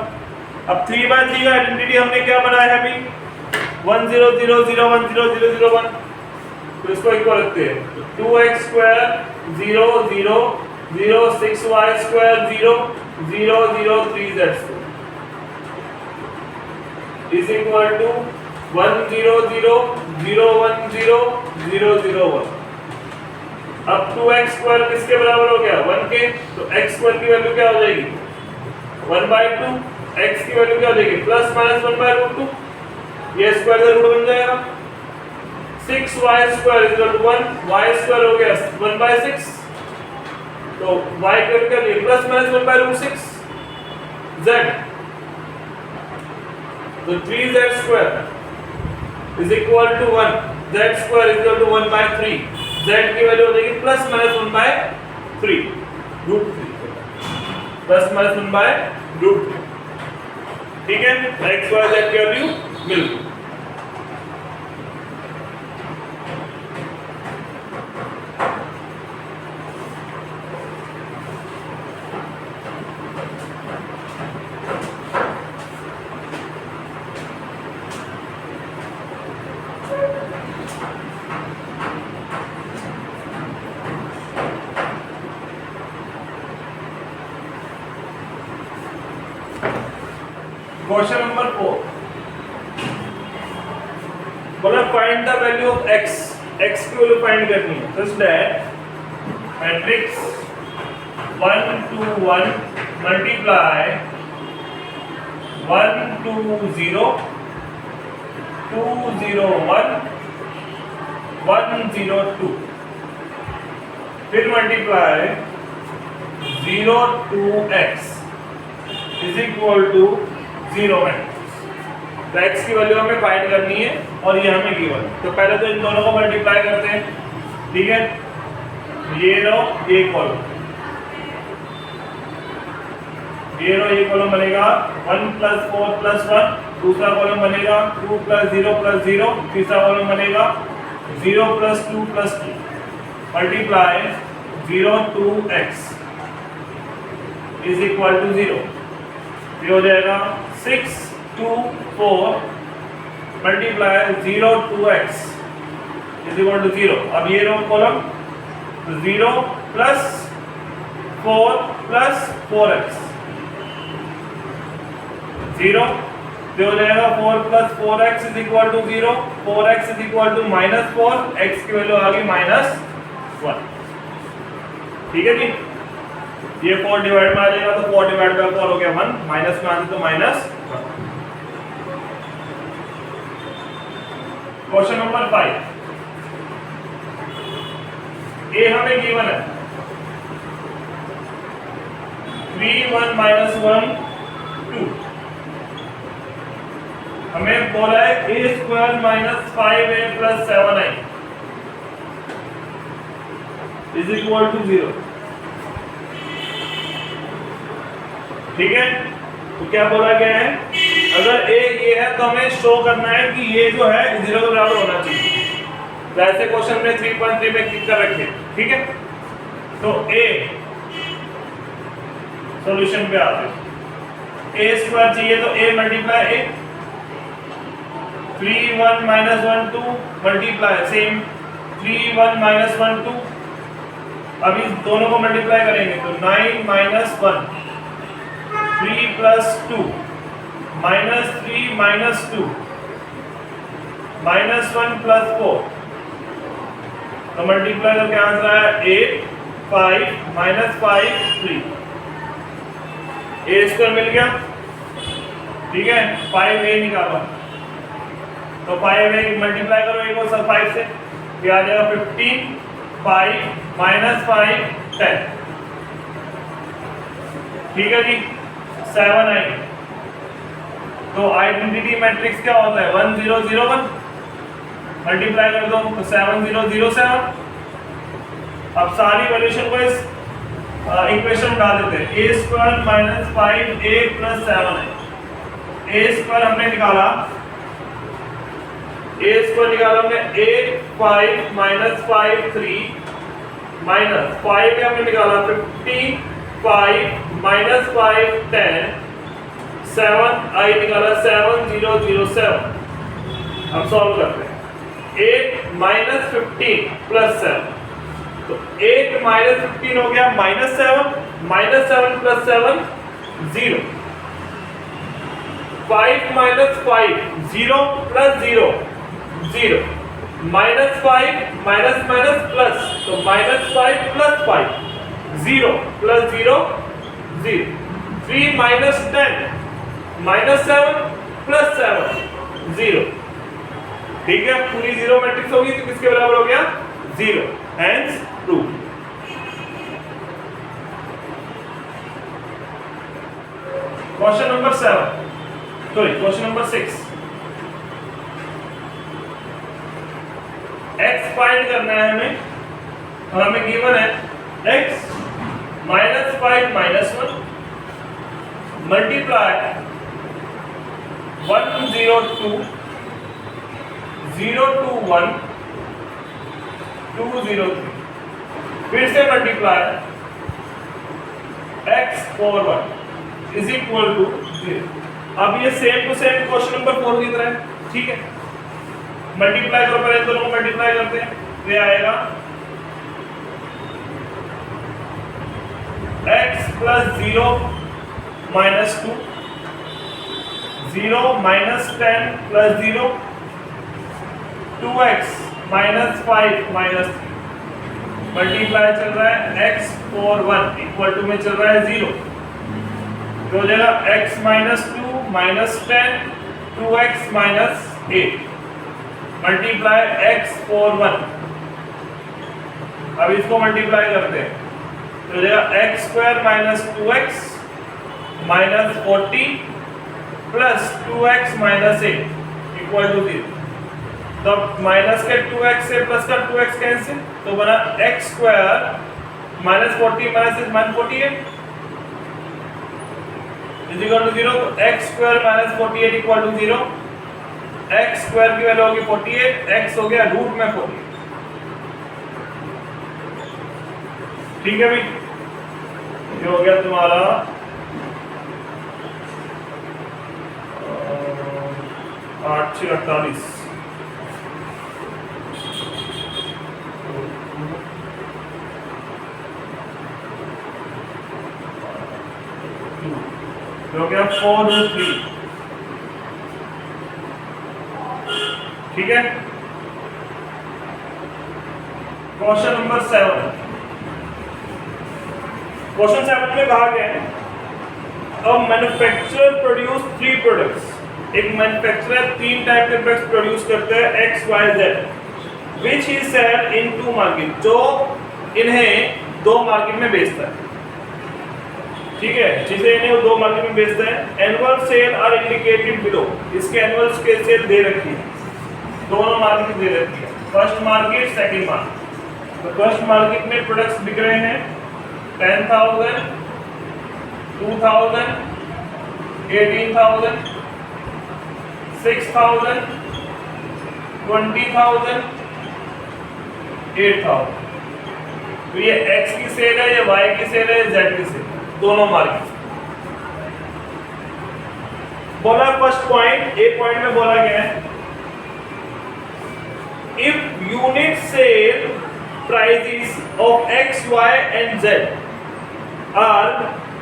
अब 3/3 का आइडेंटिटी हमने क्या बनाया है अभी? 1 0 0 0 1 0 0 0 1, तो इसको इक्वल रखते हैं। तो 2x square 0 0 0 6y square 0 0 0 3z square is equal to 1 0 0 0 1 0 0 0 1। अब 2x स्क्वायर किसके बराबर हो गया? 1 के, तो x स्क्वायर की वैल्यू क्या हो जाएगी? 1/2। x की वैल्यू क्या हो जाएगी? प्लस माइनस 1/√2, ये स्क्वायर का रूट बन जाएगा। 6y square equal to 1, y square हो गया 1/6, तो y की वैल्यू क्या होगी? प्लस माइनस 1/√6 z, तो 3z square is equal to 1, z square is equal to 1/3, z की वैल्यू हो जाएगी प्लस माइनस 1/3 √3, प्लस माइनस 1/√3। ठीक है, x y z की वैल्यू मिल गई। क्वेश्चन नंबर 4 बोला find the value of x, x की वैल्यू फाइंड करनी है। सच दैट मैट्रिक्स 1 2 1 मल्टीप्लाई 1 2 0 2 0 1 1 0 2, फिर multiply 0 2 x is equal to 0 matrix. तो x की वैल्यू हमें फाइंड करनी है और ये हमें गिवन है। तो पहले तो इन दोनों को मल्टीप्लाई करते हैं। ठीक है, ये रो ये कॉलम, ये रो ये कॉलम बनेगा 1 + 4 + 1, दूसरा कॉलम बनेगा 2 + 0 + 0, तीसरा कॉलम बनेगा 0 + 2 + 2 multiply 0 2 x is equal to 0। ये हो जाएगा 6 2 4 multiply 0 2 x is equal to 0। अब ये रो कॉलम 0 + 4 + 4x 0, ये हो जाएगा 4 + 4x is equal to 0, 4x is equal to -4, x की वैल्यू आ गई -1। ठीक है जी, ये 4 डिवाइड में आ जाएगा, तो 4 डिवाइड बाय 4 हो गया 1, माइनस में आ तो -1। क्वेश्चन नंबर 5 ए हमें गिवन है 3 1 -1 2, हमें बोला है a² - 5a + 7i is equal to 0। ठीक है, तो क्या बोला गया है? अगर a ये है तो हमें शो करना है कि ये जो है 0 के बराबर होना चाहिए। तो ऐसे क्वेश्चन में 3.3 में क्लिक कर रखे। ठीक है, तो a सॉल्यूशन पे आते हैं। a² चाहिए तो a multiply a, 3 1 -1 2 multiply same 3 1 -1 2। अब इस दोनों को मल्टीप्लाई करेंगे तो 9 -1 3 + 2 -3 -2 -1 + 4, तो मल्टीप्लाई करके आंसर आया 8 5 -5 3, a² मिल गया। ठीक है, 5a निकाला तो 5a मल्टीप्लाई करो एक और 5 से, ये आ जाएगा 15 5 -5 10। ठीक है जी, 7i। तो आइडेंटिटी मैट्रिक्स क्या होता है? 1 0 0 1 मल्टीप्लाई कर दो तो 7 0 0 7। अब सारी वैल्यूशन को इस इक्वेशन में डाल देते हैं। a² - 5a + 7i, a² हमने निकाला, a² निकाला हमने 8 5 -5 3 माइनस 5 हमने निकाला 50, 5 माइनस 5 10, 7 आई निकाला 7007। अब सॉल्व करते हैं। 8 माइनस 15 प्लस 7, तो 8 माइनस 15 हो गया -7, -7 plus 7 0। 5 minus 5 0 plus 0 0, -5 minus minus plus, तो -5 प्लस 5 0 प्लस 0 0। 3 minus 10 -7 plus 7 0। ठीक है, पूरी जीरो मैट्रिक्स होगी तो किसके बराबर हो गया 0, hence true. Question number 7, sorry question number 6। x find करना है हमें, और हमें गिवन है x -5 -1 मल्टीप्लाई 102 021 203, फिर से multiply x41 is equal to 0। अब ये same to same question number 4 की तरह है, ठीक है। मल्टीप्लाई करो, पहले दोनों को मल्टीप्लाई करते हैं, ये आएगा x plus 0 minus 2, 0 minus 10 plus 0, 2x minus 5 minus 3, multiply चल रहा है x41 इक्वल टू में चल रहा है 0, तो हो जाएगा x minus 2 minus 10 2x minus 8 multiply x41। अब इसको मल्टीप्लाई करते हैं, तो हो जाएगा x square minus 2x minus 40 plus 2x minus 8 equal to 0। तो माइनस के 2x से प्लस का 2x कैंसिल, तो बना x square minus 40 minus 48 is equal to 0। तो x square minus 48 equal to 0। x square की वैल्यू होगी 48, x हो गया रूट में 48। ठीक है भाई, ये हो गया तुम्हारा 8 6 48। हो गया 4√3। ठीक है, क्वेश्चन नंबर 7। क्वेश्चन 7 में कहा गया है अ मैन्युफैक्चरर प्रोड्यूस 3 प्रोडक्ट्स। एक मैन्युफैक्चरर 3 टाइप के प्रोडक्ट्स प्रोड्यूस करते हैं x y z, which he sell in 2 market, जो इन्हें 2 मार्केट में बेचता है। ठीक है, जिसे इन्हें वो 2 मार्केट में बेचता है। Annual sale are indicated below, इसके एनुअल सेल दे रखी है, दोनों मार्केट दे रखी है, फर्स्ट मार्केट सेकंड मार्केट। तो फर्स्ट मार्केट में प्रोडक्ट्स बिक रहे हैं 10,000 2,000 18,000 6,000 20,000 8,000। तो ये x की सेल है, ये y की सेल है, z की सेल, दोनों मार्केट। बोला फर्स्ट पॉइंट, ए पॉइंट में बोला गया है if unit sale prices of x, y and z are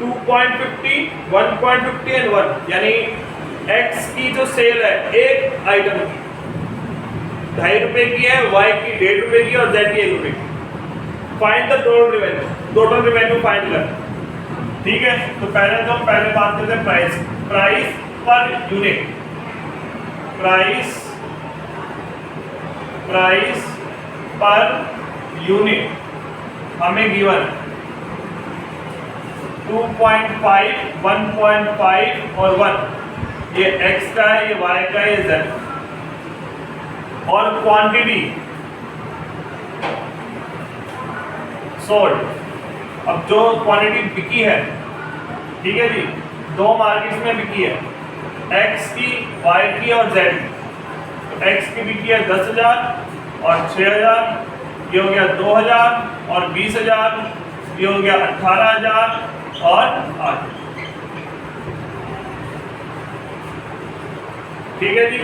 2.50, 1.50 and 1, यानी x की जो सेल है एक आइटम की 2.5 रुपए की है, y की 1.5 रुपए की और z की 1 रुपए की। Find the total revenue, total revenue find कर। ठीक है, तो पहले बात करते हैं price per unit. Price per unit हमें गिवन 2.5, 1.5 और 1, ये x का है, ये y का है, ये z। और क्वांटिटी सोल्ड, अब जो क्वांटिटी बिकी है, ठीक है जी, 2 मार्केट्स में बिकी है, x की, y की और z की। x की बिकी है 10,000 और 6,000, ये हो गया 2000 और 20,000, ये हो गया 18,000 और 8। ठीक है जी।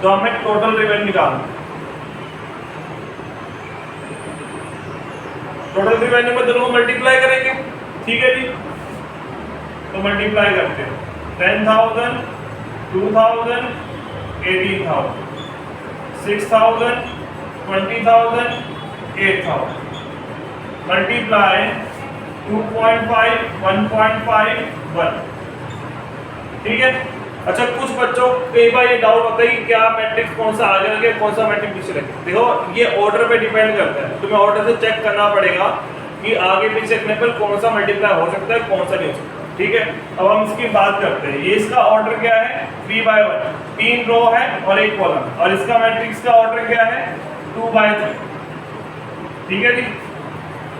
तो हमें टोटल रेवेन्यू निकालना। टोटल रेवेन्यू में दोनों को मल्टीप्लाई करेंगे। ठीक है जी। तो मल्टीप्लाई करते हैं 10,000, 2,000, 18,000, 6,000, 20,000, 8,000, मल्टीप्लाई 2.5, 1.5, 1। ठीक है। अच्छा, कुछ बच्चों कई बार ये डाउट होता है कि क्या मैट्रिक्स कौन सा आगे रखे, कौन सा मैट्रिक्स पीछे रखे। देखो, ये ऑर्डर पे डिपेंड करता है। तुम्हें ऑर्डर से चेक करना पड़ेगा कि आगे पीछे रखने पर कौन सा मल्टीप्लाई हो सकता है, कौन सा नहीं हो सकता। ठीक है। अब हम इसकी बात करते हैं। ये इसका ऑर्डर क्या है? 3/1, 3 रो है और 1 कॉलम। और इसका मैट्रिक्स का ऑर्डर क्या है? 2/3। ठीक है जी।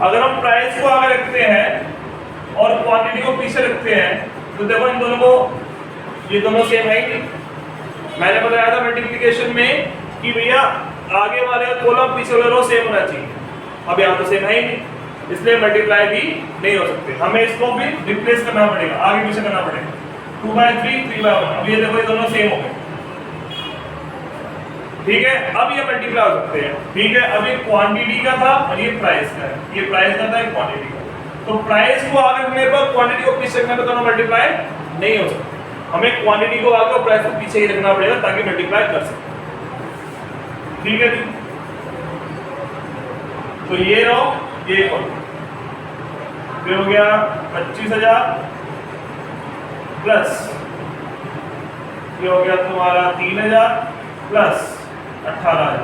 अगर हम प्राइस को आगे रखते हैं और क्वांटिटी को पीछे रखते हैं तो देखो, इन दोनों को, ये दोनों सेम है ही। मैंने बताया था मल्टीप्लिकेशन में कि भैया आगे वाले कॉलम पीछे वाले रो सेम होना चाहिए। अब यहाँ तो सेम है ही नहीं, इसलिए मल्टीप्लाई भी नहीं हो सकते। हमें इसको भी रिप्लेस करना पड़ेगा, आगे पीछे करना पड़ेगा। 2/3, 3/1। अब ये देखो, ये दोनों सेम हो गए। ठीक है। अब ये मल्टीप्लाई हो सकते हैं। ठीक है। अब ये क्वांटिटी का था और ये प्राइस का है। ये प्राइस का था, ये क्वांटिटी का। तो प्राइस को आगे रखने पर, क्वांटिटी को पीछे रखने पर दोनों मल्टीप्लाई नहीं हो सकते। हमें क्वांटिटी को आगे और प्राइस को पीछे ही रखना पड़ेगा ताकि मल्टीप्लाई कर सकें। ठीक है जी। तो ये रो, ये कॉलम, ये हो गया 25,000 प्लस ये हो गया तुम्हारा 3,000 प्लस 18,000।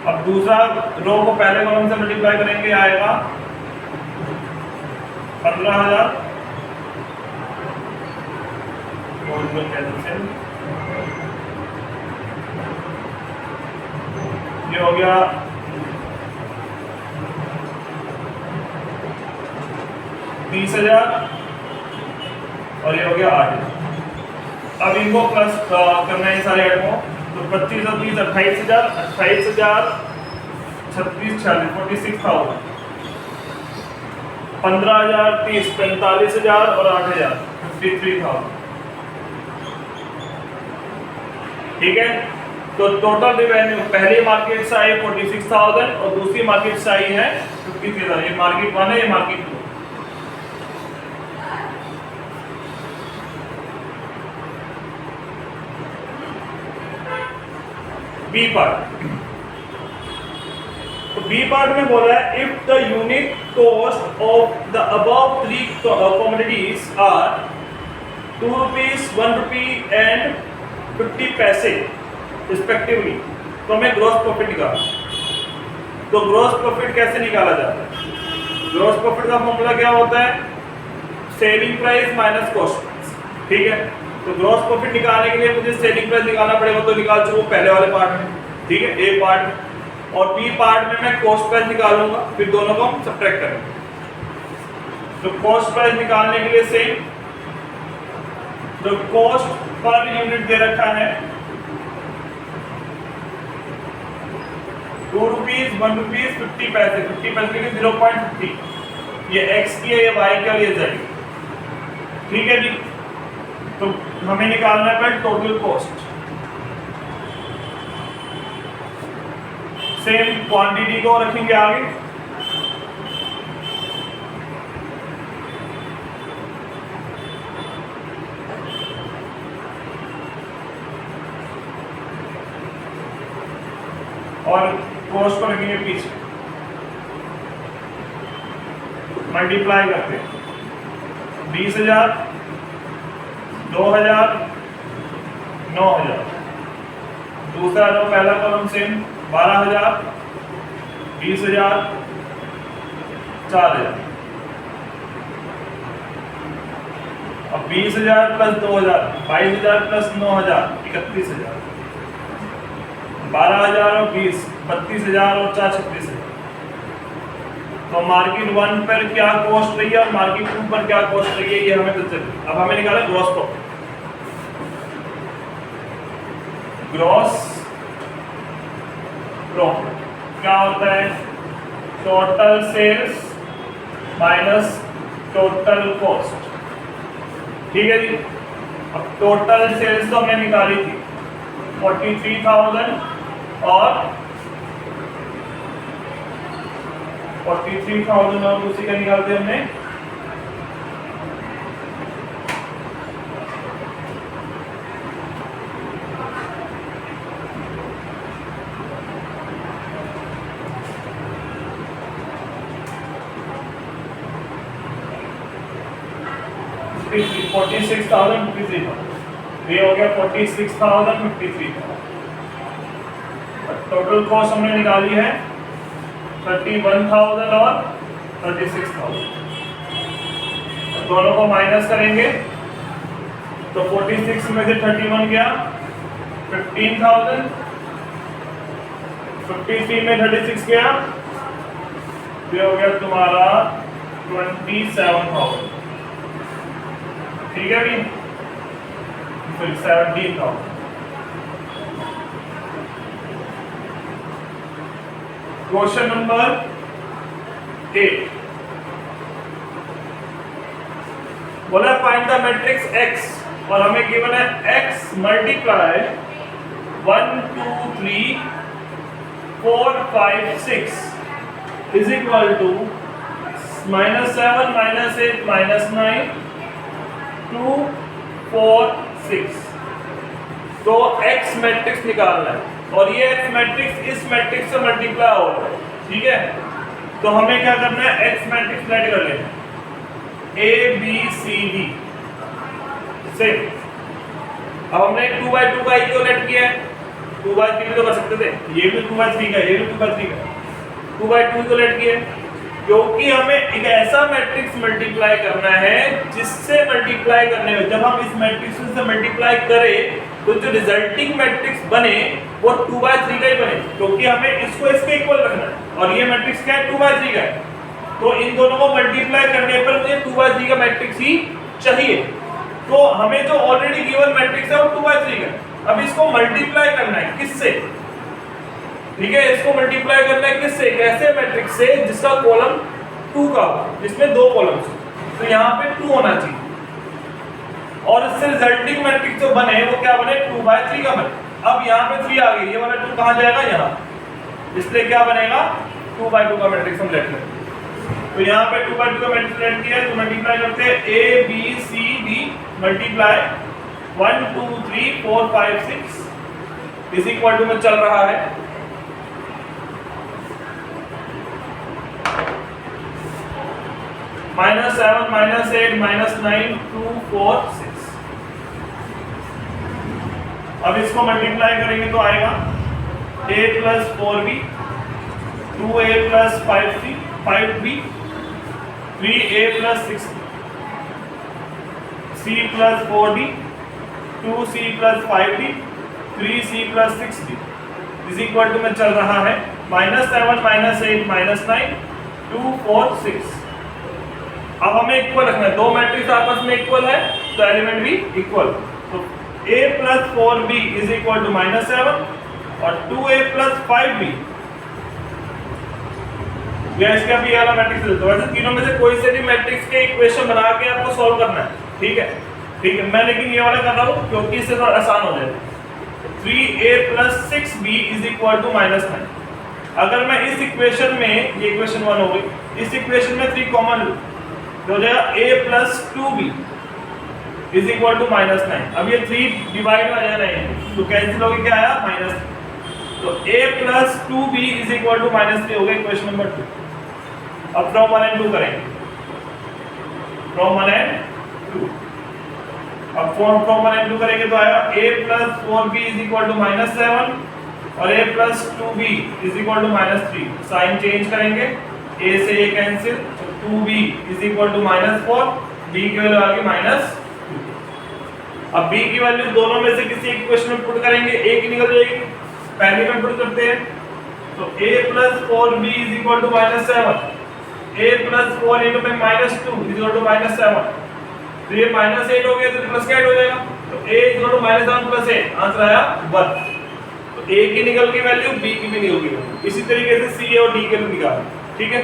अब दूसरा रो को पहले कॉलम से मल्टीप्लाई करेंगे, आएगा 15,000 ये हो गया 30,000 और ये हो गया 8,000। अब इनको प्लस करना है सारे ऐड को। तो 25 और 30, 28,000, 28,000, 36, 46, 46,000, 15,000, 30, 45,000 और 8,000, 53,000। ठीक है। तो टोटल रेवेन्यू पहली मार्केट से आई 46,000 और दूसरी मार्केट से आई है 53,000। ये मार्केट 1 है, ये मार्केट 2। B part. तो बी पार्ट में बोला है, if the unit cost of the above 3 commodities are 2 rupees, 1 rupee and 50 paise respectively, तो हमें ग्रॉस प्रॉफिट निकालना। तो ग्रॉस प्रॉफिट कैसे निकाला जाता है? ग्रॉस प्रॉफिट का फॉर्मूला क्या होता है? Selling price minus cost price. ठीक है। तो ग्रॉस प्रॉफिट निकालने के लिए मुझे सेलिंग प्राइस निकालना पड़ेगा, तो निकाल चुका पहले वाले पार्ट में। ठीक है, ए पार्ट में। और बी पार्ट में मैं कॉस्ट प्राइस निकालूंगा, फिर दोनों को हम सब्ट्रैक्ट करेंगे। तो कॉस्ट प्राइस निकालने के लिए सेम, जो कॉस्ट पर यूनिट दे रखा है 2 रुपीज, 1 रुपीज, 50 पैसे। 50 पैसे के 0.50। ये x की है, ये y की और ये z। ठीक है जी। तो हमें निकालना है टोटल कॉस्ट। सेम क्वांटिटी को रखेंगे आगे, और कॉस्ट को रखेंगे पीछे। मल्टीप्लाई करते हैं 20,000, 2,000, 9,000। दूसरा रो, पहला कॉलम सेम 12,000, 20,000, 4,000। अब 20,000 प्लस 2,000, 22,000 प्लस 9,000, 31,000। 12,000 और 20, 32,000 और 4, 36,000। तो मार्केट 1 पर क्या कॉस्ट रही है और मार्केट 2 पर क्या कॉस्ट रही है, ये हमें पता चल। अब हमें निकाला ग्रॉस प्रॉफिट। ग्रॉस प्रॉफिट क्या होता है? Total sales minus total cost. ठीक है जी। अब टोटल सेल्स तो हमने निकाली थी 43,000 और 43,000 और उसी का निकालते हमने 46,053। ये हो गया 46,053। टोटल कॉस्ट हमने निकाली है 31,000 और 36,000। दोनों को माइनस करेंगे तो 46 में से 31 गया 15,000, 53 में 36 गया, ये हो गया तुम्हारा 27,000। ठीक है भी, फिर 17,000। क्वेश्चन नंबर 8 बोला फाइंड द मैट्रिक्स x और हमें गिवन है x multiply 1 2 3 4 5 6 is equal to -7 -8 -9 2 4 6। तो x मैट्रिक्स निकालना है और ये x मैट्रिक्स इस मैट्रिक्स से मल्टीप्लाई हो रहा है। ठीक है, तो हमें क्या करना है, x मैट्रिक्स लेट कर लेना है A B C D से। अब हमने 2/2 का इक्विवेलेंट किया है, 2/3 तो कर सकते थे, ये भी 2/3 का, ये भी 2/3 का, 2/2 इक्विवेलेंट किया है क्योंकि हमें एक ऐसा मैट्रिक्स मल्टीप्लाई करना है जिससे मल्टीप्लाई करने में जब हम इस मैट्रिक्स से मल्टीप्लाई करें तो जो रिजल्टिंग मैट्रिक्स बने वो 2/3 का ही बने, क्योंकि हमें इसको इसके इक्वल रखना है और ये मैट्रिक्स क्या है 2/3 का है। तो इन दोनों को मल्टीप्लाई करने पर मुझे 2/3 का मैट्रिक्स ही चाहिए। तो हमें जो ऑलरेडी गिवन मैट्रिक्स है वो 2/3 का है। अब इसको मल्टीप्लाई करना है किससे? ठीक है, इसको मल्टीप्लाई करना है किससे? एक ऐसे मैट्रिक्स से जिसका कॉलम 2 का हो, जिसमें 2 कॉलम्स हो। तो यहाँ पे 2 होना चाहिए और इससे रिजल्टिंग मैट्रिक्स जो बने वो क्या बने 2/3 का बने। अब यहाँ पे 3 आ गई, ये वाला 2 कहाँ जाएगा? यहाँ, इसलिए क्या बनेगा 2/2 का मैट्रिक्स हम लेट लेंगे। तो यहाँ पे 2/2 का मैट्रिक्स लेट किया तो मल्टीप्लाई करते हैं A B C D multiply 1 2 3 4 5 6 is equal to में चल रहा है -7 -8 -9 2 4 6। अब इसको मल्टीप्लाई करेंगे तो आएगा A + 4B 2A + 5B 3A + 6B C + 4D 2C + 5D 3C + 6D is equal to में चल रहा है -7 -8 -9 2 4 6। अब हमें इक्वल रखना है, दो मैट्रिक्स आपस में इक्वल है तो एलिमेंट भी इक्वल। तो A + 4B is equal to -7 और 2A + 5B इसका भी वाला मैट्रिक्स है। तो वैसे तीनों में से कोई से भी मैट्रिक्स के इक्वेशन बना के आपको सॉल्व करना है। ठीक है, ठीक है, मैं लेकिन ये वाला कर रहा हूँ क्योंकि इससे थोड़ा आसान हो जाएगा। 3A + 6B is equal to -9। अगर मैं इस इक्वेशन में, ये इक्वेशन 1 हो गई, इस इक्वेशन में 3 कॉमन हो जाएगा A + 2B is equal to -9। अब ये 3 डिवाइड हो जाना है तो कैंसिल होके क्या आया माइनस। तो A + 2B is equal to -3 हो गया इक्वेशन नंबर 2। अब फ्रॉम 1 and 2 करेंगे, फ्रॉम 1 and 2। अब फ्रॉम 1 and 2 करेंगे तो आएगा A + 4B is equal to -7 और A + 2B is equal to -3। Sign change करेंगे, A से A कैंसिल, तो 2B is equal to -4, B की वैल्यू आ गई -2। अब B की वैल्यू दोनों में से किसी इक्वेशन में पुट करेंगे, A की निकल जाएगी, पहले में पुट करते हैं। तो A + 4B is equal to -7, A + 4 * -2 is equal to -7। तो ये -8 हो गया तो प्लस क्या हो जाएगा? तो A is equal to -7 + 8, answer आया 1। तो ए की निकल की वैल्यू, बी की भी निकल की वैल्यू। इसी तरीके से सी और डी के लिए निकाल, ठीक है।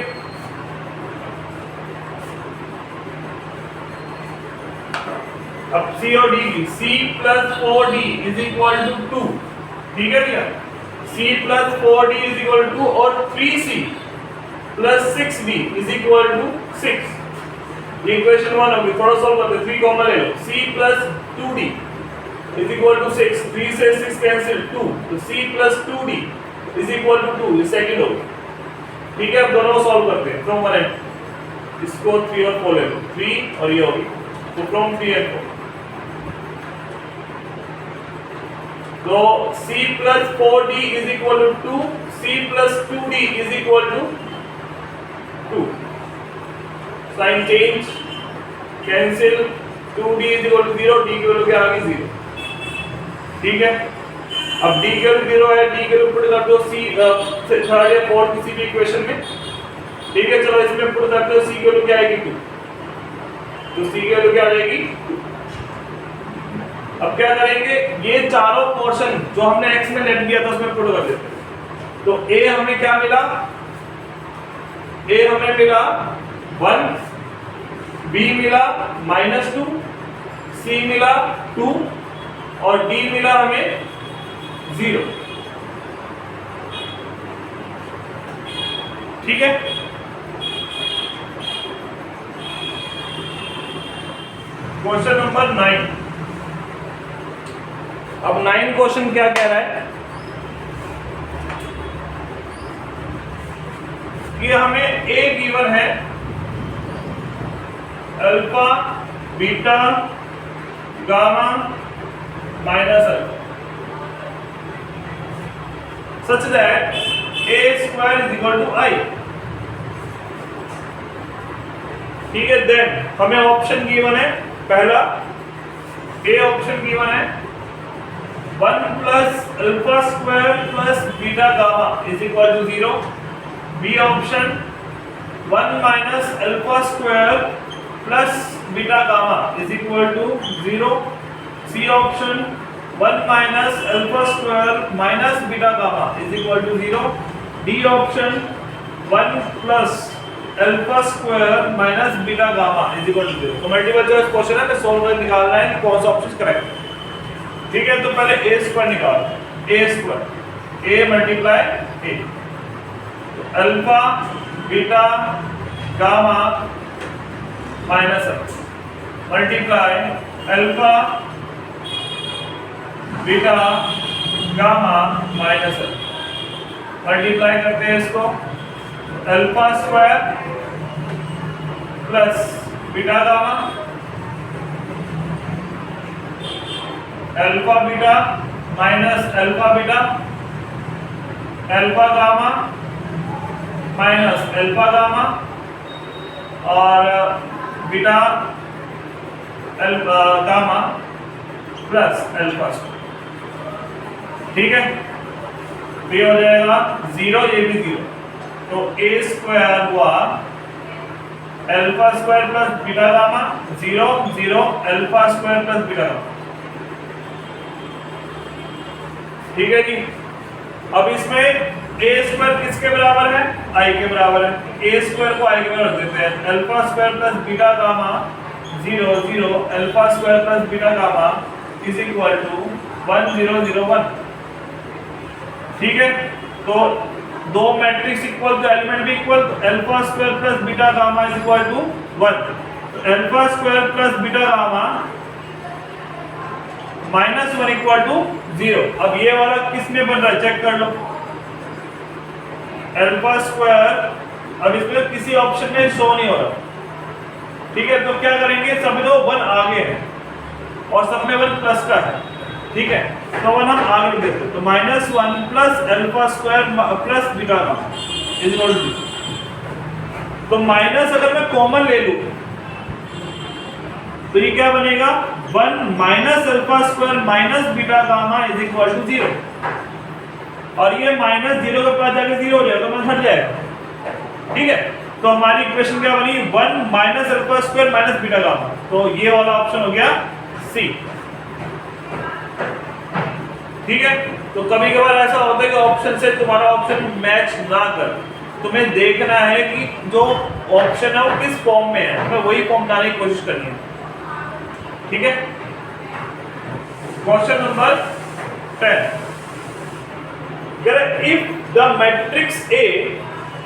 अब सी और डी की, c plus 4d is equal to 2, ठीक है भैया। c plus 4d is equal to, और 3c plus 6d is equal to 6। ये इक्वेशन 1 होगी। थोड़ा सॉल्व करते हैं, 3 कॉमन ले लो। c plus 2d is equal to 6, 3 से 6 कैंसिल 2, तो c plus 2d is equal to 2, ये सेकंड होगी, ठीक है। अब दोनों को सॉल्व करते हैं फ्रॉम 1 एंड, इसको 3 और 4 ले लो, 3 और ये होगी, तो फ्रॉम 3 एंड 4, तो c plus 4d is equal to 2, c plus 2d is equal to 2, sign change, cancel, 2d is equal to 0, d की वैल्यू क्या आ गई 0, ठीक है। अब d की वैल्यू 0 है, d की वैल्यू पुट कर दो c थर्ड या फोर्थ किसी भी इक्वेशन में, ठीक है। चलो इसमें पुट करते हो, c की वैल्यू क्या आएगी 2, तो c की वैल्यू क्या आ जाएगी 2। अब क्या करेंगे, ये चारों पोर्शन जो हमने x में लेट दिया था उसमें पुट कर देते हैं। तो a हमें क्या मिला, a हमें मिला 1, b मिला -2, c मिला 2 और d मिला हमें 0, ठीक है। Question number 9। अब 9 क्वेश्चन क्या कह रहा है कि हमें a गिवन है alpha beta gamma minus alpha, such that a square is equal to i, ठीक है। देन हमें ऑप्शन गिवन है, पहला a ऑप्शन गिवन है 1 plus alpha square plus beta gamma is equal to 0, B option 1 minus alpha square plus beta gamma is equal to 0, C option 1 minus alpha square minus beta gamma is equal to 0, D option 1 plus alpha square minus beta gamma is equal to 0। तो मल्टीपल चॉइस क्वेश्चन है, मैं सॉल्व करके निकालना है कि कौन सा ऑप्शन करेक्ट है, ठीक है। तो पहले a स्क्वायर निकाल, a square a multiply a, तो alpha beta gamma minus alpha multiply alpha beta gamma minus alpha, multiply करते हैं इसको, alpha square plus beta gamma, alpha beta minus alpha beta, alpha gamma minus alpha gamma, और beta alpha gamma plus alpha square, ठीक है। ये हो जाएगा 0, ये भी 0, तो a स्क्वायर हुआ alpha square plus beta gamma 0 0 alpha square plus beta gamma, ठीक है जी। अब इसमें a स्क्वायर किसके बराबर है, i के बराबर है, a स्क्वायर को i के बराबर रख देते हैं, alpha square plus beta gamma 0 0 alpha square plus beta gamma is equal to 1 0 0 1, ठीक है। तो दो मैट्रिक्स इक्वल तो एलिमेंट भी इक्वल, तो alpha square plus beta gamma is equal to 1, तो alpha square plus beta gamma -1 equal to 0। अब ये वाला किस में बन रहा है चेक कर लो, अल्फा स्क्वायर, अब इसमें किसी ऑप्शन में शो नहीं हो रहा, ठीक है। तो क्या करेंगे, सब दो 1 आगे है और सब में 1 प्लस का है, ठीक है। तो 1 हम आगे लिख देते हैं, तो -1 plus alpha square plus beta gamma is equal to, तो माइनस अगर मैं कॉमन ले लूं तो ये क्या बनेगा 1 minus alpha square minus beta gamma is equal to 0, और ये -0 के पास जाके 0 हो जाएगा, तो हट जाएगा, ठीक है। तो हमारी इक्वेशन क्या बनी 1 minus alpha square minus beta gamma, तो ये वाला ऑप्शन हो गया सी, ठीक है। तो कभी कभार ऐसा होता है कि ऑप्शन से तुम्हारा ऑप्शन मैच ना कर, तुम्हें देखना है कि जो ऑप्शन है वो किस फॉर्म में है, तुम्हें वही फॉर्म लाने की कोशिश करनी है, ठीक है। Question number 10, if the matrix A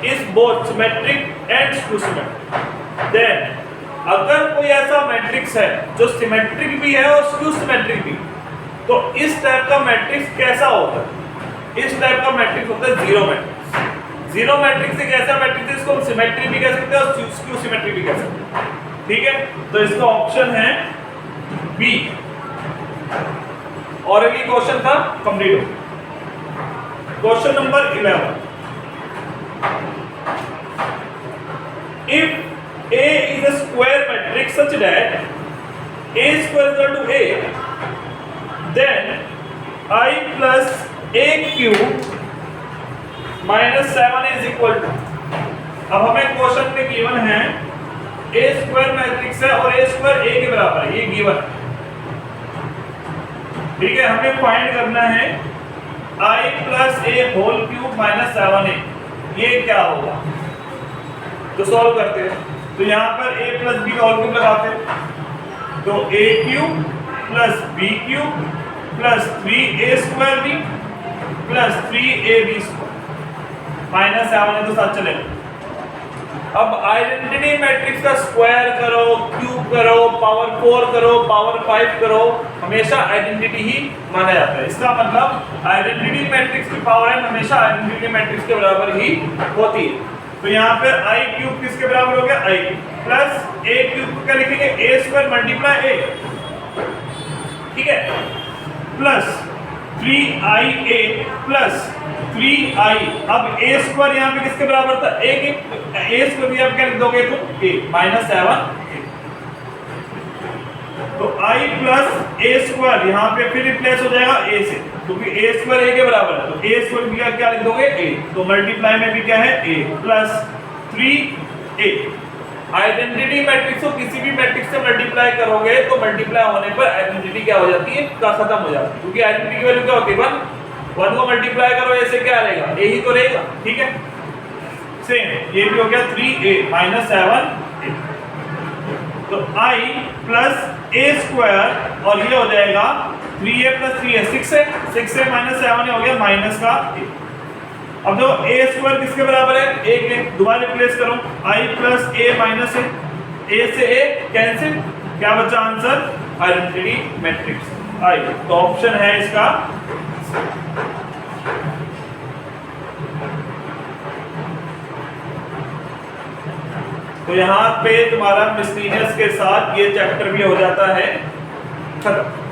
is both symmetric and skew symmetric, then अगर कोई ऐसा मैट्रिक्स है जो सिमेट्रिक भी है और स्क्यू सिमेट्रिक भी, तो इस टाइप का मैट्रिक्स कैसा होता है? इस टाइप का मैट्रिक्स होता है जीरो मैट्रिक्स। जीरो मैट्रिक्स एक ऐसा मैट्रिक्स है जिसको हम सिमेट्रिक भी कह सकते हैं और स्क्यू सिमेट्रिक भी कह सकते हैं, ठीक है। तो इसका ऑप्शन है बी। और ये क्वेश्चन था कंप्लीट हो। Question number 11, if A is a square matrix such that A square is equal to A, then I plus A cube minus 7 is equal to। अब हमें क्वेश्चन में गिवन है A स्क्वायर मैट्रिक्स है और A स्क्वायर A के बराबर है, ये गिवन है, ठीक है। हमें फाइंड करना है I plus A whole cube minus 7A, ये क्या होगा? तो सॉल्व करते हैं। तो यहाँ पर a प्लस बी का होल क्यूब लगाते हैं, तो a cube plus B cube plus 3a square B plus 3ab square minus 7 है तो साथ चलेगा। अब आइडेंटिटी मैट्रिक्स का स्क्वायर करो, क्यूब करो, पावर 4 करो, पावर 5 करो, हमेशा आइडेंटिटी ही माना जाता है। इसका मतलब आइडेंटिटी मैट्रिक्स की पावर है हमेशा आइडेंटिटी मैट्रिक्स के बराबर ही होती है। तो यहाँ पर आई क्यूब किसके बराबर हो गया? आई क्यूब प्लस ए क्यूब को क्या लिखेंगे? ए स्क्वायर मल्टीप्लाई ए, ठीक है, प्लस 3ia प्लस 3i। अब ए स्क्वायर यहाँ पे किसके बराबर था? ए के, ए स्क्वायर भी आप क्या लिख दोगे? तो ए माइनस 7, तो i प्लस ए स्क्वायर यहाँ पे फिर रिप्लेस हो जाएगा a से, क्योंकि ए स्क्वायर a के बराबर है, तो a स्क्वायर भी क्या लिख दोगे? a, तो मल्टीप्लाई में भी क्या है? a plus 3a। Identity matrix को किसी भी मैट्रिक्स से मल्टीप्लाई करोगे तो मल्टीप्लाई होने पर आइडेंटिटी क्या हो जाती है? का खत्म हो जाती है, क्योंकि आइडेंटिटी की वैल्यू क्या होती है? 1 को मल्टीप्लाई करो a से क्या रहेगा? a ही तो रहेगा, ठीक है। सेम ये भी हो गया 3a माइनस 7a, तो i प्लस a स्क्वायर और ये हो जाएगा 3a प्लस 3a 6 है, 6 से माइनस 7 हो गया माइनस का a। अब जो a स्क्वायर किसके बराबर है? a के, दोबारा रिप्लेस करो, i plus a minus a से a कैंसिल, क्या बचा आंसर? Identity matrix i। तो ऑप्शन है इसका। तो यहाँ पे तुम्हारा मिसलिनियस के साथ ये चैप्टर भी हो जाता है खत्म।